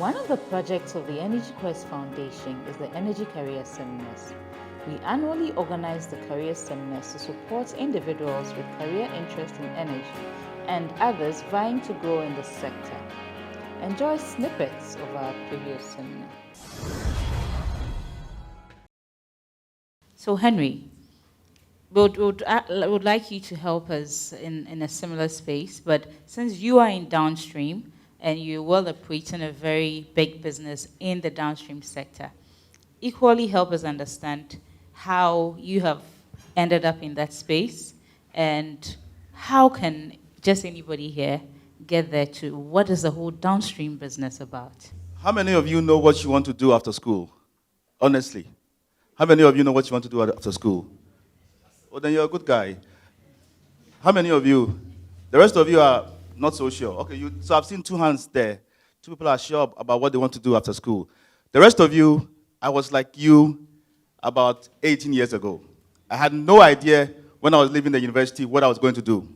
One of the projects of the Energy Quest Foundation is the Energy Career Seminars. We annually organize the career seminars to support individuals with career interest in energy and others vying to grow in the sector. Enjoy snippets of our previous seminar. So Henry, would like you to help us in a similar space, but since you are in downstream and you're well equipped in a very big business in the downstream sector, equally help us understand how you have ended up in that space and how can just anybody here get there to what is the whole downstream business about? How many of you know what you want to do after school? Honestly. How many of you know what you want to do after school? Well, then you're a good guy. How many of you? The rest of you are not so sure. Okay, so I've seen two hands there. Two people are sure about what they want to do after school. The rest of you, I was like you about 18 years ago. I had no idea when I was leaving the university what I was going to do.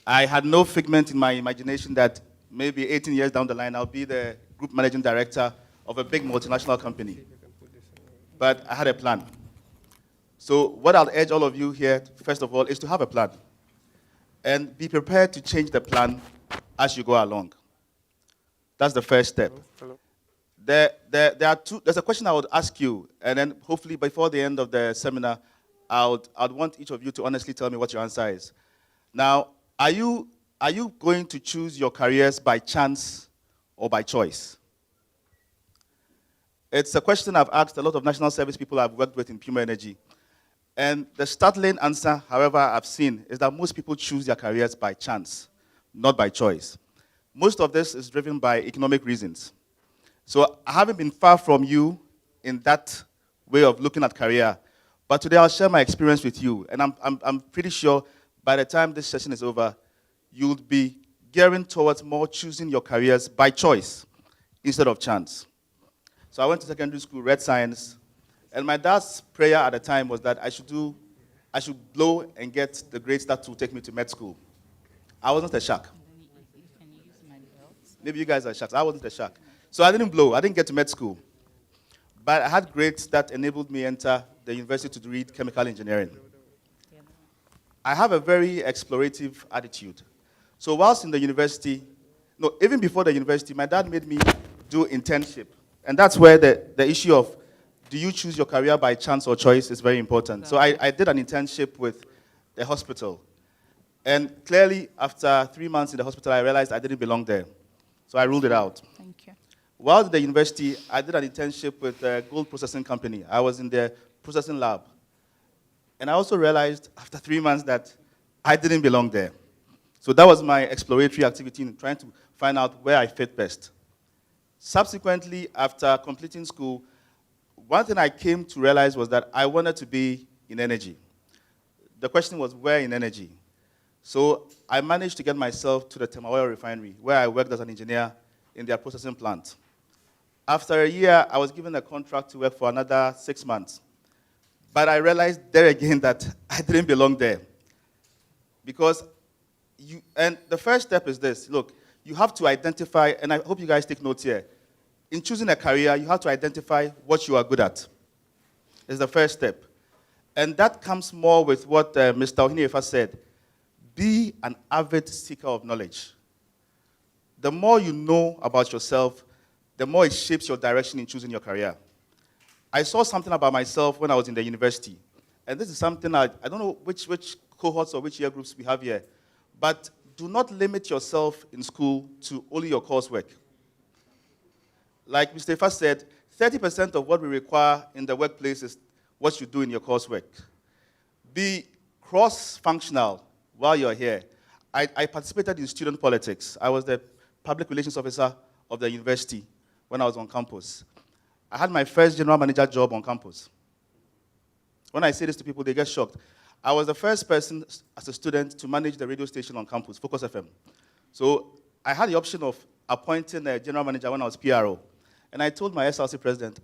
I had no figment in my imagination that maybe 18 years down the line, I'll be the group managing director of a big multinational company. But I had a plan. So what I'll urge all of you here, first of all, is to have a plan. And be prepared to change the plan as you go along. That's the first step. Hello. There's a question I would ask you, and then hopefully before the end of the seminar, I'd want each of you to honestly tell me what your answer is. Now, are you going to choose your careers by chance or by choice? It's a question I've asked a lot of national service people I've worked with in Puma Energy. And the startling answer, however, I've seen, is that most people choose their careers by chance, not by choice. Most of this is driven by economic reasons. So I haven't been far from you in that way of looking at career. But today I'll share my experience with you. And I'm pretty sure by the time this session is over, you'll be gearing towards more choosing your careers by choice instead of chance. So I went to secondary school, read science, and my dad's prayer at the time was that I should blow and get the grades that will take me to med school. I wasn't a shark. Maybe you guys are sharks. I wasn't a shark. So I didn't blow. I didn't get to med school. But I had grades that enabled me to enter the university to read chemical engineering. I have a very explorative attitude. So whilst in the university, no, even before the university, my dad made me do internship. And that's where the issue of do you choose your career by chance or choice is very important. So I did an internship with the hospital. And clearly, after 3 months in the hospital, I realized I didn't belong there. So I ruled it out. Thank you. While at the university, I did an internship with a gold processing company. I was in the processing lab. And I also realized after 3 months that I didn't belong there. So that was my exploratory activity in trying to find out where I fit best. Subsequently, after completing school, one thing I came to realize was that I wanted to be in energy. The question was, where in energy? So I managed to get myself to the Tema refinery, where I worked as an engineer in their processing plant. After a year, I was given a contract to work for another 6 months. But I realized there again that I didn't belong there. Because and the first step is this. Look, you have to identify, and I hope you guys take notes here. In choosing a career, you have to identify what you are good at. It's the first step. And that comes more with what Mr. Ohiniefa said. Be an avid seeker of knowledge. The more you know about yourself, the more it shapes your direction in choosing your career. I saw something about myself when I was in the university. And this is something I don't know which cohorts or which year groups we have here. But do not limit yourself in school to only your coursework. Like Mr. Ifa said, 30% of what we require in the workplace is what you do in your coursework. Be cross-functional while you're here. I participated in student politics. I was the public relations officer of the university when I was on campus. I had my first general manager job on campus. When I say this to people, they get shocked. I was the first person as a student to manage the radio station on campus, Focus FM. So I had the option of appointing a general manager when I was PRO. And I told my SLC president,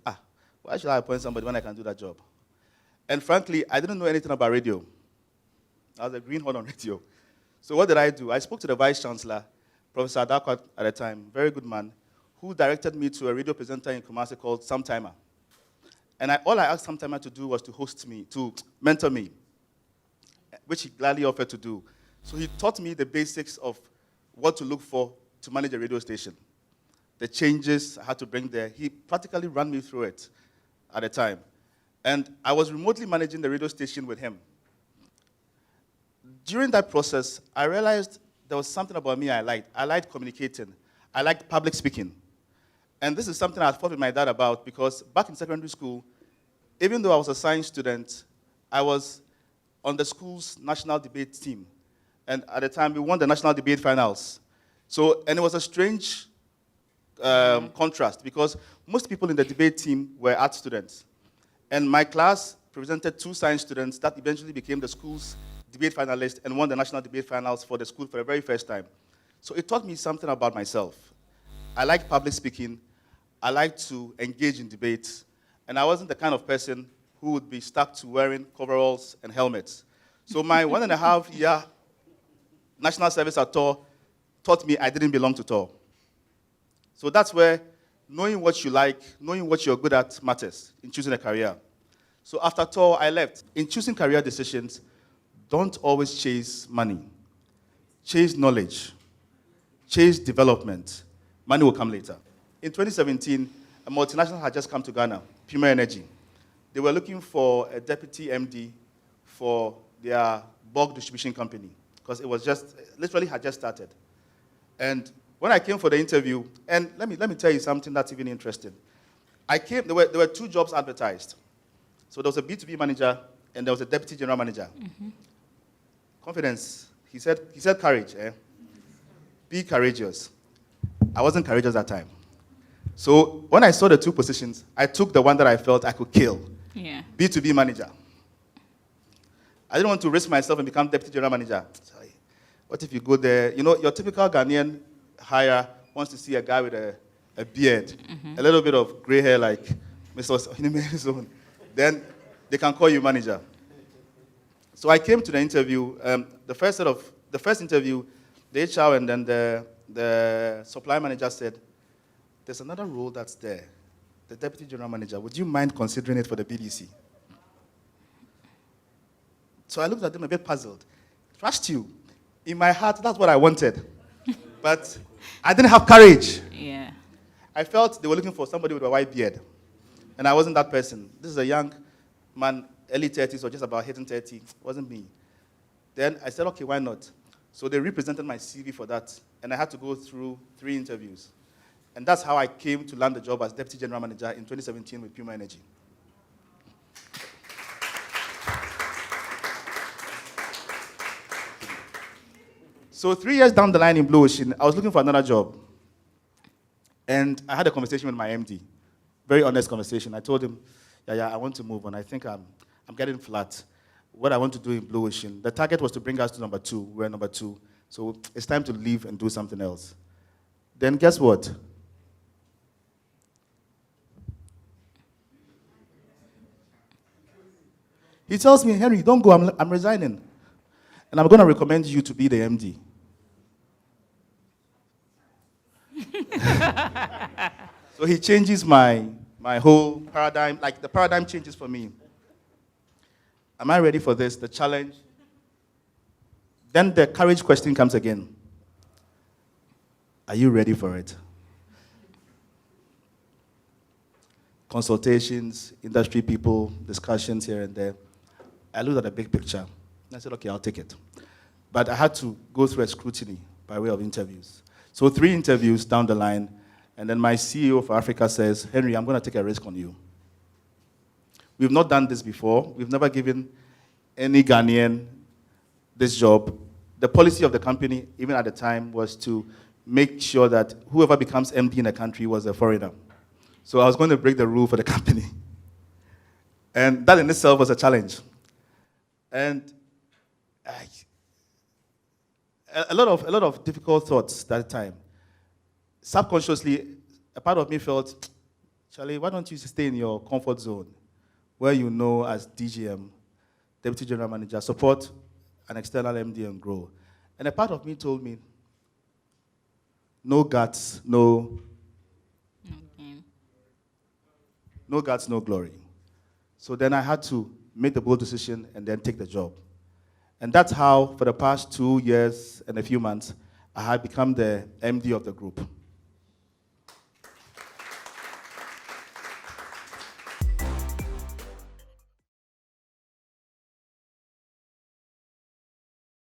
why should I appoint somebody when I can do that job? And frankly, I didn't know anything about radio. I was a greenhorn on radio. So what did I do? I spoke to the vice chancellor, Professor Adakwa at the time, very good man, who directed me to a radio presenter in Kumasi called Samtimer. And all I asked Samtimer to do was to host me, to mentor me, which he gladly offered to do. So he taught me the basics of what to look for to manage a radio station, the changes I had to bring there. He practically ran me through it at the time. And I was remotely managing the radio station with him. During that process, I realized there was something about me I liked. I liked communicating. I liked public speaking. And this is something I fought with my dad about because back in secondary school, even though I was a science student, I was on the school's national debate team. And at the time, we won the national debate finals. And it was a strange contrast because most people in the debate team were art students. And my class represented 2 science students that eventually became the school's debate finalists and won the national debate finals for the school for the very first time. So it taught me something about myself. I like public speaking. I like to engage in debates. And I wasn't the kind of person who would be stuck to wearing coveralls and helmets. So my 1.5-year national service at TOR taught me I didn't belong to TOR. So that's where knowing what you like, knowing what you're good at matters in choosing a career. So after TOR, I left. In choosing career decisions, don't always chase money. Chase knowledge. Chase development. Money will come later. In 2017, a multinational had just come to Ghana, Puma Energy. They were looking for a deputy MD for their bulk distribution company because it was literally had just started. And when I came for the interview, and let me tell you something that's even interesting. There were 2 jobs advertised. So there was a B2B manager and there was a deputy general manager. Mm-hmm. Confidence. He said courage. Be courageous. I wasn't courageous that time. So when I saw the 2 positions, I took the one that I felt I could kill. Yeah. B2B manager. I didn't want to risk myself and become deputy general manager. Sorry. What if you go there? You know, your typical Ghanaian hire wants to see a guy with a beard, a little bit of gray hair like Mr. Ohineme's. Then they can call you manager. So I came to the interview. The first interview, the HR and then the supply manager said, "There's another role that's there, the deputy general manager. Would you mind considering it for the BDC?" So I looked at them a bit puzzled. Trust you. In my heart, that's what I wanted. But I didn't have courage. Yeah. I felt they were looking for somebody with a white beard. And I wasn't that person. This is a young man, early 30s or just about hitting 30. It wasn't me. Then I said, okay, why not? So they represented my CV for that. And I had to go through 3 interviews. And that's how I came to land the job as Deputy General Manager in 2017 with Puma Energy. So 3 years down the line in Blue Ocean, I was looking for another job. And I had a conversation with my MD. Very honest conversation. I told him, yeah, I want to move on. I think I'm getting flat. What I want to do in Blue Ocean, the target was to bring us to number 2. We're number 2. So it's time to leave and do something else. Then guess what? He tells me, Henry, don't go, I'm resigning. And I'm going to recommend you to be the MD. So he changes my whole paradigm, like the paradigm changes for me. Am I ready for this? The challenge? Then the courage question comes again. Are you ready for it? Consultations, industry people, discussions here and there. I looked at the big picture. And I said, okay, I'll take it. But I had to go through a scrutiny by way of interviews. So 3 interviews down the line, and then my CEO for Africa says, Henry, I'm going to take a risk on you. We've not done this before. We've never given any Ghanaian this job. The policy of the company, even at the time, was to make sure that whoever becomes MD in a country was a foreigner. So I was going to break the rule for the company. And that in itself was a challenge. And a lot of difficult thoughts that time. Subconsciously, a part of me felt, Charlie, why don't you stay in your comfort zone, where you know as DGM, Deputy General Manager, support an external MD and grow. And a part of me told me, no guts, no no guts, no glory. So then I had to make the bold decision and then take the job. And that's how, for the past 2 years and a few months, I had become the MD of the group.